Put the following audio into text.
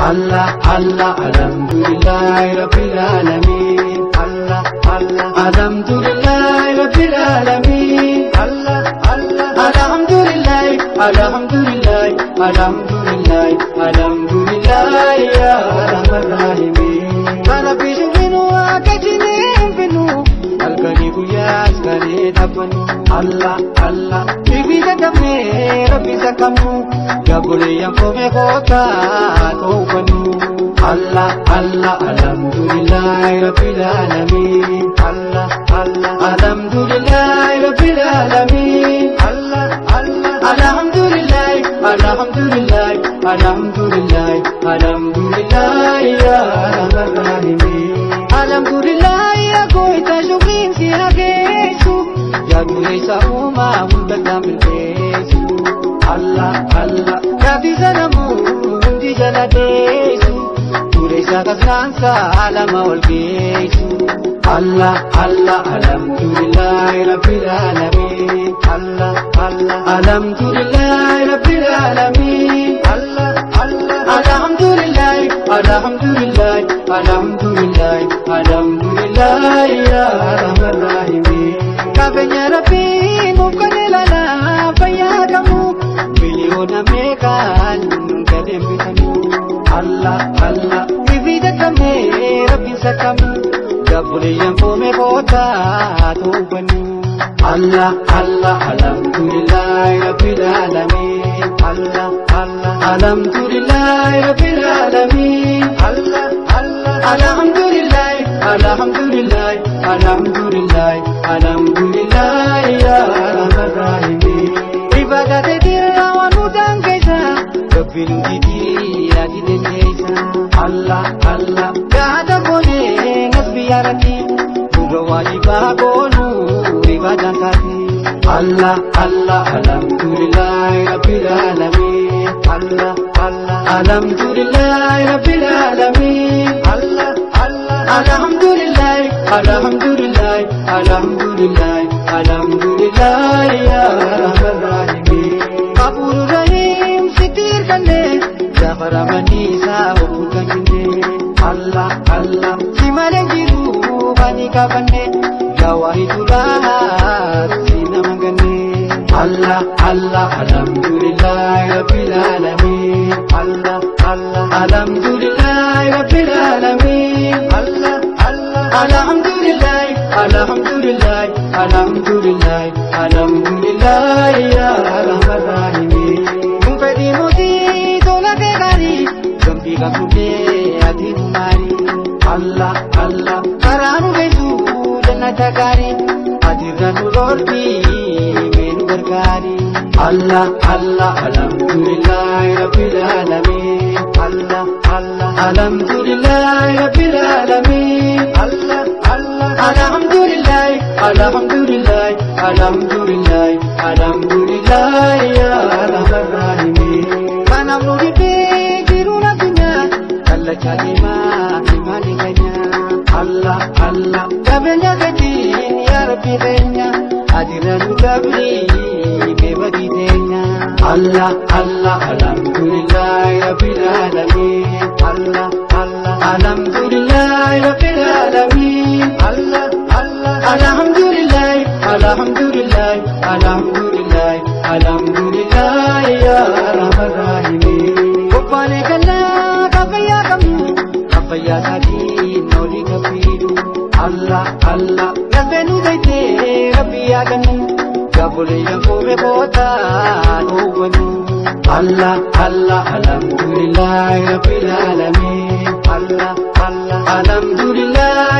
Allah Allah alhamdulillah rabbil alamin. Allah Allah alhamdulillah rabbil alamin. Allah Allah alhamdulillah alhamdulillah alhamdulillah alhamdulillah ya arhamar rahimin. Kana bishinu akajine binu alkani kuyas kare tapanu. Allah Allah bibi zakame rabbi zakamu gabule yang kome kota topanu. Allah Allah alhamdulillah rabbil alamin. Allah Allah alhamdulillah rabbil alamin. Allah Allah alhamdulillah alhamdulillah alhamdulillah alhamdulillah ya arhamar rahimin. Alhamdulillah ya koita shukrin si hagesu ya gulesa uma muntakamil besu. Allah Allah Nabi zanamu undi jaladesu Turesa kasnansa alama walgesu. Allah Allah alhamdulillah rabbil alamin. Allah Allah alhamdulillah rabbil alamin. Allah Allah alhamdulillah alhamdulillah alhamdulillah alhamdulillah ya arhamar rahimin. Kabenya rabbi mukanilana fayakamu miliona mekan kadem bitanu. Allah Allah bivida kame rabbi sakamu gabule yang kome kota topanu. Allah Allah alhamdulillah rabbil alamin. Allah Allah alhamdulillah rabbil alamin. Allah Allah alhamdulillah alhamdulillah alhamdulillah alhamdulillah ya arhamar rahimin. Ibadat dilawanu dangkaisa rabbil jidi adinesa. Allah Allah gada bole ngasbiyarati wajibah bolu ibadah kati. Allah Allah alhamdulillah rabbil alamin. Allah Allah alhamdulillah rabbil alamin. Allah Allah alhamdulillah alhamdulillah alhamdulillah alhamdulillah ya arhamar rahimin. Kabur rahim sitir kanne zafara manisa ukanne. Allah Allah simalengiru bani kabane gawahi tulah sinamagane. Allah Allah alhamdulillah rabbil alamin. Allah Allah alhamdulillah rabbil alamin. Allah Allah alhamdulillah alhamdulillah alhamdulillah alhamdulillah ya arhamar rahimin. Mumpedi mudi tola ke gari gampi gampi adi mari. Allah Allah karanu besu jannata gari adiranu lordi menu bergari. Allah Allah alhamdulillah rabbil alamin. Allah Allah alhamdulillah rabbil alamin. Allah Allah alhamdulillah alhamdulillah alhamdulillah alhamdulillah ya arhamar rahimin. Kana mudi diruna dunya Allah chalima imani kanya. Allah Allah kabenya gadin ya rabbi denya adiranu kabri kebadi denya. Allah Allah alhamdulillah rabbil alamin. Allah Allah alhamdulillah rabbil alamin. Allah Allah alhamdulillah alhamdulillah alhamdulillah alhamdulillah ya arhamar rahimin. Kopane kala kabaya kamu kabaya sadi noli kafiru. Allah Allah gabenu gaite rabbi aganu gabule yang kome kota topanu. Allah Allah alhamdulillah rabbil alamin. Allah Allah alhamdulillah